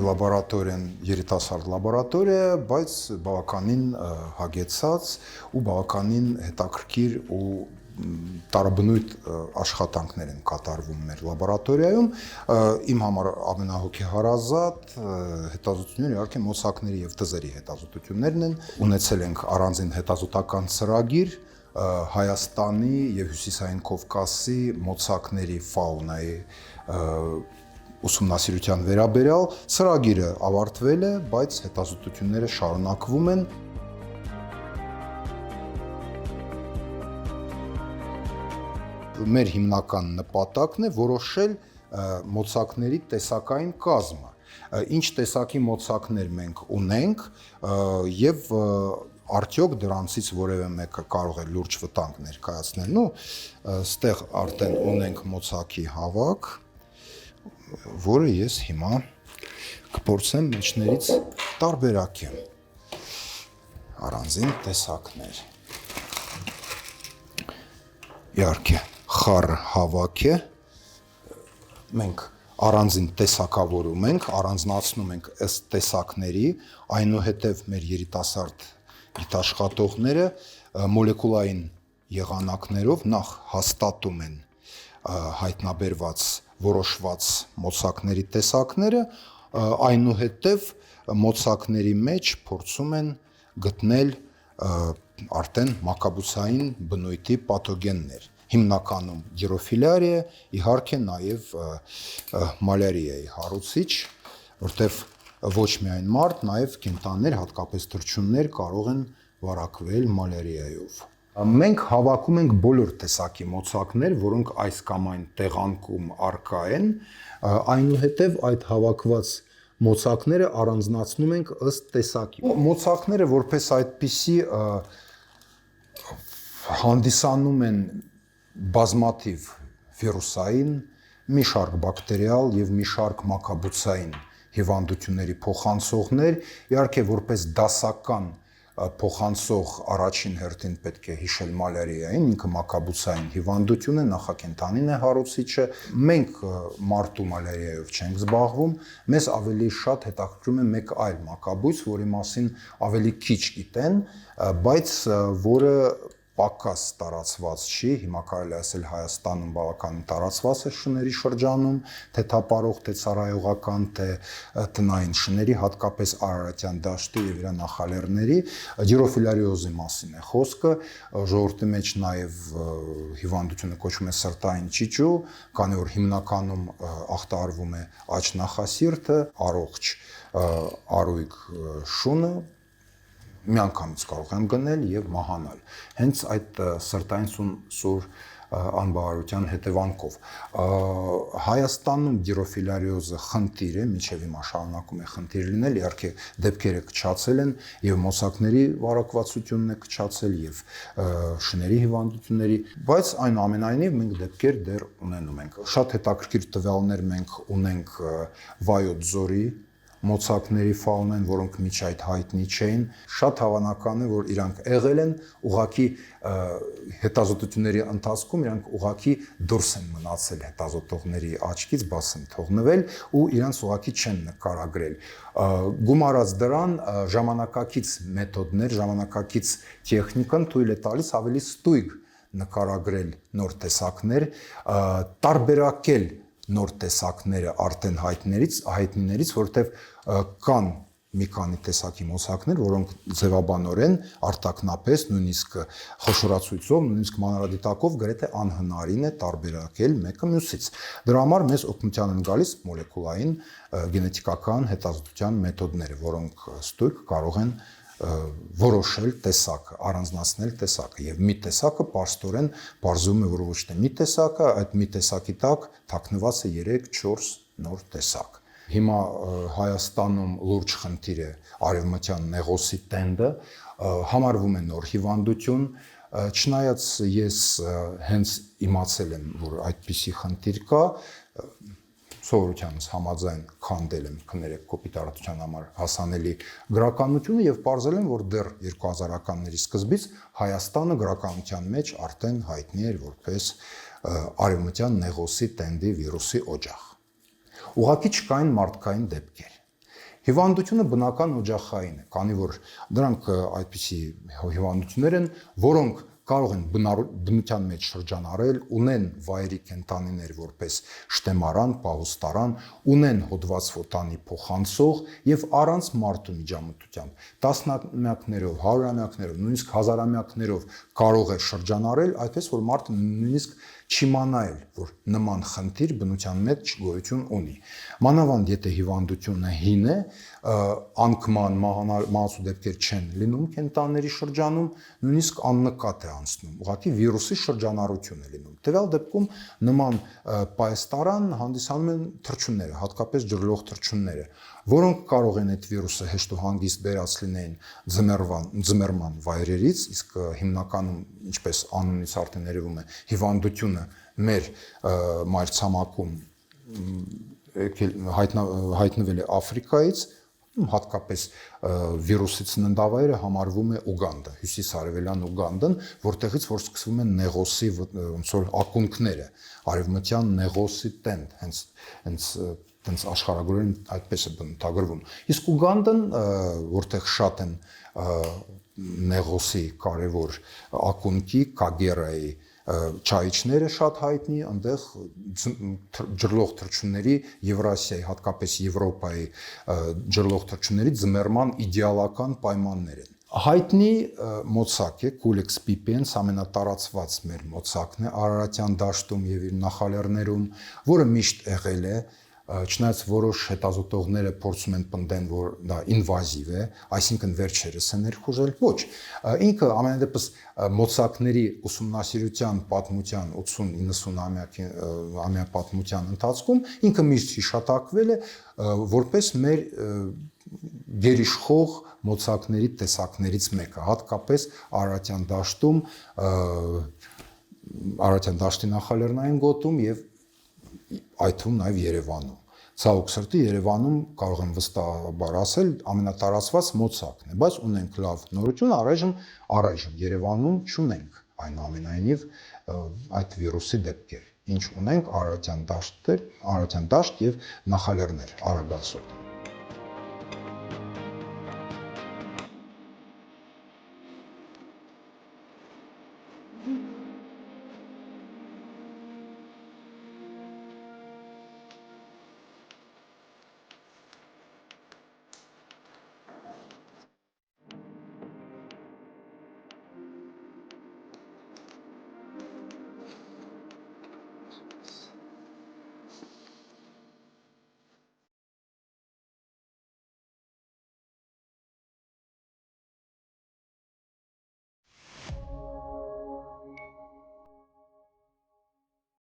լաբորատորիան երիտասարդ լաբորատորիա է, բայց բավականին հագեցած ու բավականին հետաքրքիր ու տարաբնույթ աշխատանքներ են կատարվում մեր լաբորատորիայում։ Իմ համար ամենահոգեհարազատ հետազոտությունները իհարկե մոծակների եւ թզերի հետազոտություններն են։ Ունեցել ենք առանձին հետազոտական ծրագիր Հայաստանի եւ Հյուսիսային Կովկասի մոծակների ֆաունայի ուսումնասիրության վերաբերյալ ծրագիրը ավարտվել է, բայց հետազոտությունները շարունակվում են։ Մեր հիմնական նպատակն է որոշել մոծակների տեսակային կազմը։ Ինչ տեսակի մոծակներ մենք ունենք եւ արդյոք դրանցից որևէ մեկը կարող է լուրջ վտանգ ներկայացնել։ Նու ստեղ արդեն ունենք մոծակի հավաք, որը ես հիմա կփորձեմ մեջներից տարբերակեմ առանձին տեսակներ։ Իհարկե խառը հավաք է, մենք առանձին տեսակավորում ենք, առանձնացնում ենք ըստ տեսակների, այնուհետև մեր երիտասարդ գիտաշխատողները մոլեկուլային եղանակներով նախ հաստատում են հայտնաբերված որոշված մոծակների տեսակները, այնուհետև մոծակների մեջ փորձում են գտնել արդեն մակաբուծային բնույթի պաթոգեններ, հիմնականում գիրոֆիլարիա, իհարկե նաև մալարիայի հարուցիչ, որտեղ ոչ միայն մարդ, նաև կենդանիներ, հատկապես թռչուններ կարող են վարակվել մալարիայով։ Մենք հավաքում ենք բոլոր տեսակի մոծակներ, որոնք այս կամ այն տեղանքում առկա են, այնուհետև այդ հավաքված մոծակները առանձնացնում ենք ըստ տեսակի։ Մոծակները որպես այդպիսի հանդիսանում են բազմաթիվ վիրուսային, մի շարք բակտերիալ եւ մի շարք մակաբուծային հիվանդությունների փոխանցողներ, իհարկե որպես դասական փոխանցող առաջին հերթին պետք է հիշել մալարիային, ինքը մակաբուծային հիվանդություն է, նախակենդանին է հարուցիչը։ Մենք մարդու մալարիայով չենք զբաղվում, մեզ ավելի շատ հետաքրքրում է մեկ այլ մակաբույծ, որի մասին ավելի քիչ գիտեն, բայց որը պակաս տարածված չի, հիմա կարելի ասել Հայաստանում բավականին տարածված է շների շրջանում, թե թափառող, թե ծառայողական, թե տնային շների, հատկապես Արարատյան դաշտի եւ իր նախալեռների, գիրոֆիլարիոզի մասին է խոսքը, ժողովրդի մեջ նաեւ հիվանդությունը կոչվում է սրտային ճիճու, քանի որ հիմնականում ախտարվում է աջ նախասիրտը, առողջ առույգ շունը, միանգամից կարող եմ գնել եւ մահանալ։ Հենց այդ սրտային սուր անբավարարության հետևանքով Հայաստանում գիրոֆիլարիոզը խնդիր է, մինչև հիմա շարունակում է խնդիր լինել, իհարկե դեպքերը կչացել են եւ մոծակների վարակվածությունն է կչացել եւ շների հիվանդությունների, բայց այնուամենայնիվ մենք դեպքեր դեռ ունենում ենք։ Շատ հետաքրքիր տվյալներ մենք ունենք Վայոց ձորի մոծակների ֆաունան, որոնք միջ այդ հայտնի չէին, շատ հավանական է, որ իրանք եղել են, ուղղակի հետազոտությունների ընթացքում իրանք ուղղակի դուրս են մնացել հետազոտողների աչքից, բաց են թողնվել ու իրանց ուղղակի չեն նկարագրել։ Գումարած դրան ժամանակակից մեթոդներ, ժամանակակից տեխնիկան թույլ է տալիս ավելի ստույգ նկարագրել նոր տեսակներ, տարբերակել նոր տեսակները արդեն հայտնիներից, որտեղ կան մի քանի տեսակի մոծակներ, որոնք ձևաբանորեն արտակնապես, նույնիսկ խոշորացույցով, նույնիսկ մանրադիտակով գրեթե անհնարին է տարբերակել մեկը մյուսից։ Դրա համար մեզ օգնության են գալիս մոլեկուլային գենետիկական հետազոտության մեթոդները, որոնք ստույգ կարող են որոշել տեսակը, առանձնացնել տեսակը եւ մի տեսակը պարզտորեն բարձվում է, որ ոչ թե մի տեսակը, այդ մի տեսակի տակ թաքնված է 3-4 նոր տեսակ։ Հիմա Հայաստանում լուրջ խնդիր է արևմտյան նեղոսի տենդը, համարվում է նոր հիվանդություն, չնայած ես հենց իմացել եմ, որ այդպիսի խնդիր կա, սովորությանս համաձայն քանդել եմ կներեք կոպիտ առատության համար հասանելի գրականությունը եւ պարզել եմ, որ դեռ 2000-ականների սկզբից Հայաստանը գրականության մեջ արդեն հայտնի էր որպես արևմտյան նեղոսի տենդի վիրուսի օջախ։ Ուղղակի չկային մարդկային դեպքեր։ Հիվանդությունը բնական օջախային է, քանի որ դրանք այդպիսի հիվանդություններ են, որոնք կարող են բնության մեջ շրջանառել, ունեն վայրի կենդանիներ որպես շտեմարան, պահուստարան, ունեն հոդված ֆոտանի փոխանցող եւ առանց մարդու միջամտության տասնամյակներով, հարյուրամյակներով, նույնիսկ հազարամյակներով կարող է շրջանառել, այդպես որ մարդը նույնիսկ չիմանա էլ, որ նման խնդիր բնության մեջ գոյություն ունի։ Մանավանդ եթե հիվանդությունը հին է, անկման մահացու դեպքեր չեն լինում կենդանիների շրջանում, նույնիսկ աննկատ է անցնում, ուղղակի վիրուսի շրջանառություն է լինում։ Տվյալ դեպքում նման պայեստարան հանդիսանում են թռչունները, հատկապես ջրլող թռչունները, որոնք կարող են այդ վիրուսը հեշտ ու հանգիստ բերած լինեն ձմեռման վայրերից, իսկ հիմնականում, ինչպես անունից արդեն երևում է, հիվանդությունը մեր մայրցամաքում հայտնվել է Աֆրիկայից, հատկապես վիրուսի ծննդավայրը համարվում է Ուգանդա, հյուսիսարևելյան Ուգանդան, որտեղից որ սկսվում են նեղոսի ոնց որ ակունքները, արևմտյան նեղոսի տենդ, հենց աշխարհագրորեն այդպես է բնութագրվում։ Իսկ Ուգանդան, որտեղ շատ են նեղոսի կարևոր ակունքի, Կագերայի չայիչները շատ հայտնի, այնտեղ ջրլող թռչունների Եվրասիայի, հատկապես Եվրոպայի ջրլող թռչունների ձմեռման իդեալական պայմաններ են։ Հայտնի մոծակ է Culex pipiens, ամենատարածված մեր մոծակն է Արարատյան դաշտում եւ իր նախալեռներում, որը միշտ եղել է, չնայած որոշ հետազոտողները փորձում են պնդեն, որ դա ինվազիվ է, այսինքն վերջերս է ներխուժել, ոչ, ինքը ամենադեպս մոծակների ուսումնասիրության պատմության 80-90 ամյա պատմության ընթացքում ինքը միշտ հիշատակվել է որպես մեր գերիշխող մոծակների տեսակներից մեկը, հատկապես Արարատյան դաշտում, Արարատյան դաշտի նախալեռնային գոտում եւ այդ թվում նաև Երևանում։ Ցավոք սրտի Երևանում կարող եմ վստահաբար ասել ամենատարածված մոծակն է, բայց ունենք լավ նորություն, առայժմ Երևանում չունենք այնուամենայնիվ այդ վիրուսի դեպքեր։ Ինչ ունենք Արարատյան դաշտ եւ նախալեռներ Արագածոտ։